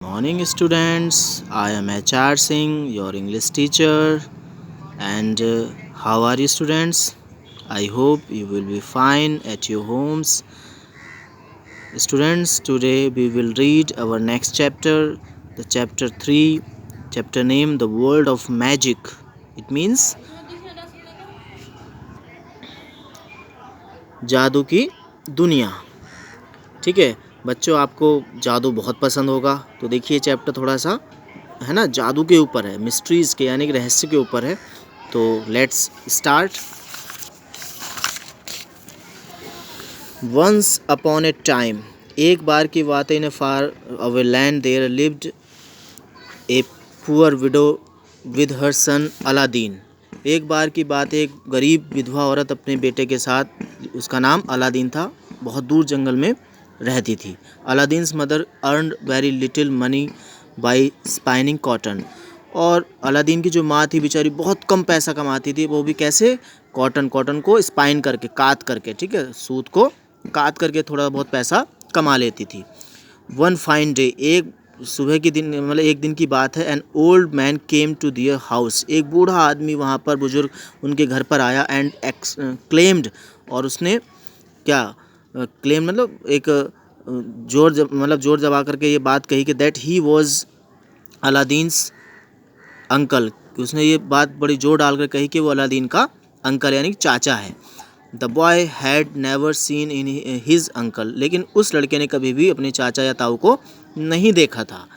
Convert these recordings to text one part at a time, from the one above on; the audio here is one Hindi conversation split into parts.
Morning, students. I am HR Singh, your English teacher. And how are you, students? I hope you will be fine at your homes. Students, today we will read our next chapter, the chapter 3, chapter name The World of Magic. It means जादू की दुनिया. ठीक है बच्चों, आपको जादू बहुत पसंद होगा. तो देखिए चैप्टर थोड़ा सा है ना, जादू के ऊपर है, मिस्ट्रीज के यानी कि रहस्य के ऊपर है. तो let's start. Once upon a time, एक बार की बात है, in a far away land there lived a poor widow with her son Aladdin. एक बार की बात है, एक गरीब विधवा औरत अपने बेटे के साथ, उसका नाम अलादीन था, बहुत दूर जंगल में रहती थी. Aladdin's mother earned very little money by spinning cotton. और अलादीन की जो माँ थी बेचारी बहुत कम पैसा कमाती थी, वो भी कैसे, कॉटन को स्पाइन करके, कात करके, ठीक है, सूत को कात करके थोड़ा बहुत पैसा कमा लेती थी. वन फाइन डे, एक सुबह की दिन, मतलब एक दिन की बात है, an old man came to their house. एक बूढ़ा आदमी वहाँ पर, बुजुर्ग उनके घर पर आया. एंड क्लेम्ड, और उसने क्या क्लेम, मतलब एक जोर दबा करके ये बात कही कि दैट ही वॉज अलादीन्स अंकल. उसने ये बात बड़ी जोर डालकर कही कि वो अलादीन का अंकल यानी चाचा है. The boy had never seen in his uncle, लेकिन उस लड़के ने कभी भी अपने चाचा या ताऊ को नहीं देखा था.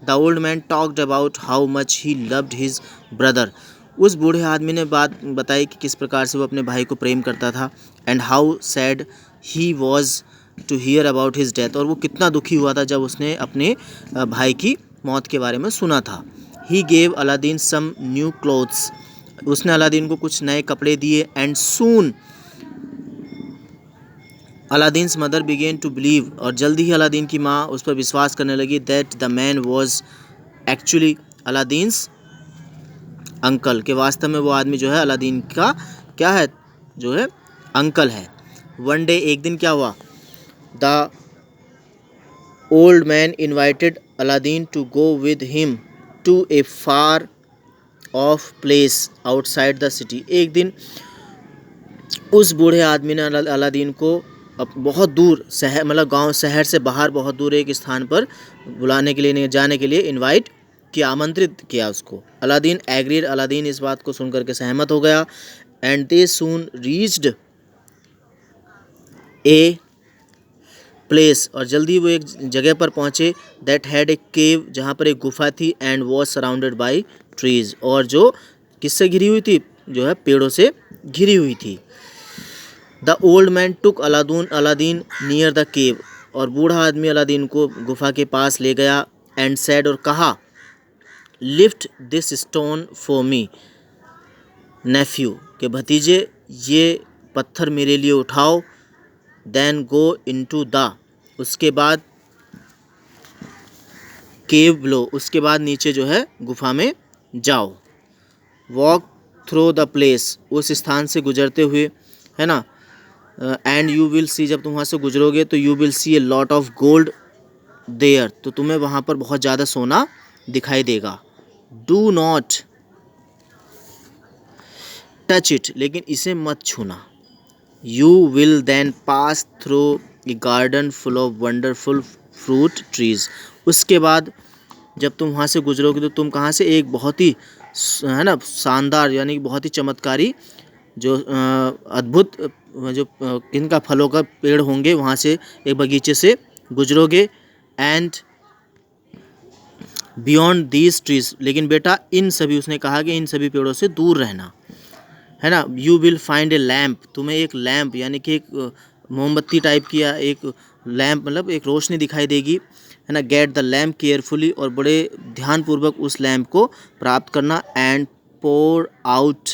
The old man talked about how much he loved his brother. उस बूढ़े आदमी ने बात बताई कि किस प्रकार से वो अपने भाई को प्रेम करता था. And how sad he was to hear about his death, और वो कितना दुखी हुआ था जब उसने अपने भाई की मौत के बारे में सुना था. He gave Aladdin some new clothes, उसने अलादीन को कुछ नए कपड़े दिए. And soon Aladdin's mother began to believe, और जल्दी ही अलादीन की माँ उस पर विश्वास करने लगी, that the man was actually Aladdin's uncle, के वास्तव में वो आदमी जो है अलादीन का क्या है, जो है अंकल है. वन डे, एक दिन क्या हुआ, the old man invited Aladdin to go with him to a far off place outside the city. एक दिन उस बूढ़े आदमी ने अलादीन को अब बहुत दूर शहर, मतलब गांव, शहर से बाहर बहुत दूर एक स्थान पर बुलाने के लिए, जाने के लिए इनवाइट किया, आमंत्रित किया उसको. अलादीन एग्रीड, अलादीन इस बात को सुनकर के सहमत हो गया. And they soon reached a place, और जल्दी वो एक जगह पर पहुँचे, दैट हैड ए केव, जहाँ पर एक गुफा थी. And was surrounded by trees, और जो किससे घिरी हुई थी, जो है पेड़ों से घिरी हुई थी. The old man took Aladdin near the cave, और बूढ़ा आदमी अलादीन को गुफा के पास ले गया. एंड सैड, और कहा, lift this stone for me nephew, के भतीजे ये पत्थर मेरे लिए उठाओ. देन गो इनटू द, उसके बाद केव बिलो, उसके बाद नीचे जो है गुफा में जाओ. वॉक थ्रू द प्लेस, उस स्थान से गुजरते हुए, है ना. एंड यू विल सी, जब तुम वहाँ से गुजरोगे तो you will see a lot of gold there, तो तुम्हें वहाँ पर बहुत ज़्यादा सोना दिखाई देगा. डू नॉट टच इट, लेकिन इसे मत छूना. You will then pass through a garden full of wonderful fruit trees, उसके बाद जब तुम वहाँ से गुजरोगे तो तुम कहाँ से, एक बहुत ही है ना शानदार, यानी बहुत ही चमत्कारी, जो अद्भुत, जो किनका फलों का पेड़ होंगे, वहाँ से एक बगीचे से गुजरोगे. एंड बियॉन्ड दीज ट्रीज, लेकिन बेटा इन सभी, उसने कहा कि इन सभी पेड़ों से दूर रहना, है ना. You will find A lamp, तुम्हें एक लैम्प यानी कि एक मोमबत्ती टाइप की, या एक लैम्प मतलब एक रोशनी दिखाई देगी, है ना. गेट द लैम्प केयरफुली, और बड़े ध्यानपूर्वक उस लैम्प को प्राप्त करना. And pour out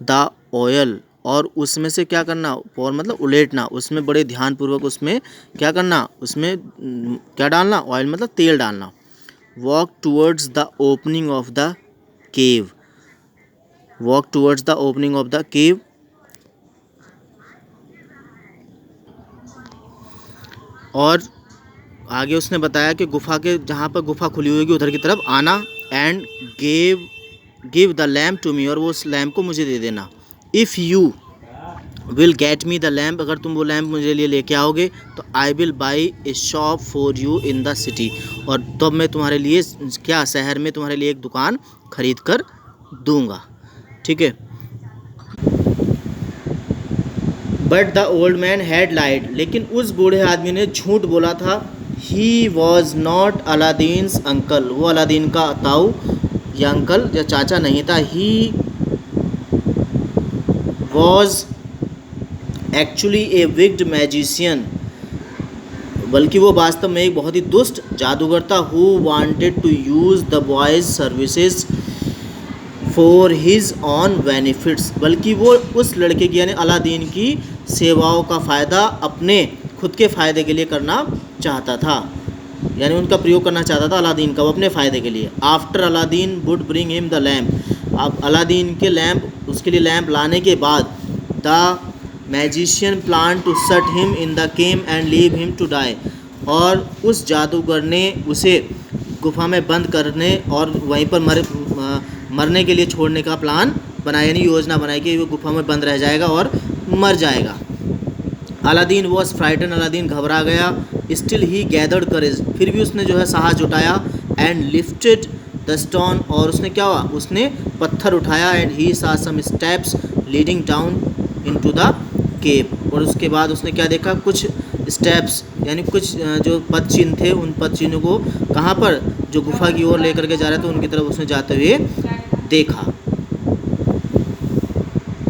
the oil, और उसमें से क्या करना, पोर मतलब उलेटना, उसमें बड़े ध्यानपूर्वक उसमें क्या करना, उसमें क्या डालना, ऑयल मतलब तेल डालना. Walk towards the opening of the cave, walk towards the opening of the cave, और आगे उसने बताया कि गुफा के जहाँ पर गुफा खुली हुई होगी उधर की तरफ आना, and give the lamp to me, और वो उस लैम्प को मुझे दे देना। If you will get me the lamp, अगर तुम वो लैम्प मुझे लिए लेके आओगे तो I will buy a shop for you in the city, और तब मैं तुम्हारे लिए क्या शहर में तुम्हारे लिए एक दुकान खरीद कर दूंगा। ठीक है। But the old man had lied, लेकिन उस बूढ़े आदमी ने झूठ बोला था। He was not Aladdin's uncle, वो अलादीन का ताऊ या अंकल या चाचा नहीं था। He was actually a wicked magician, बल्कि वो वास्तव में एक बहुत ही दुष्ट जादूगर था। Who wanted to use the boy's services for his own benefits, बल्कि वो उस लड़के की यानी अलादीन की सेवाओं का फ़ायदा अपने खुद के फ़ायदे के लिए करना चाहता था, यानी उनका प्रयोग करना चाहता था अलादीन का, वो अपने फ़ायदे के लिए। After Aladdin would bring him the lamp, अब अलादीन के लैम्प उसके लिए लैम्प लाने के बाद the magician plan to shut him in the cave and leave him to die, और उस जादूगर ने उसे गुफा में बंद करने और वहीं पर मरने के लिए छोड़ने का प्लान बनाया, यानी योजना बनाई कि वो गुफा में बंद रह जाएगा और मर जाएगा। अलादीन वॉज फ्राइटन, अलादीन घबरा गया। स्टिल ही गैदर्ड करेज, फिर भी उसने जो है साहस जुटाया। एंड लिफ्टेड द स्टोन, और उसने क्या हुआ, उसने पत्थर उठाया। And he saw some steps leading down into the cave, और उसके बाद उसने क्या देखा, कुछ स्टेप्स यानी कुछ जो पद चिन्ह थे, उन पद चिन्हों को कहाँ पर जो गुफा की ओर लेकर के जा रहे थे उनकी तरफ उसने जाते हुए देखा।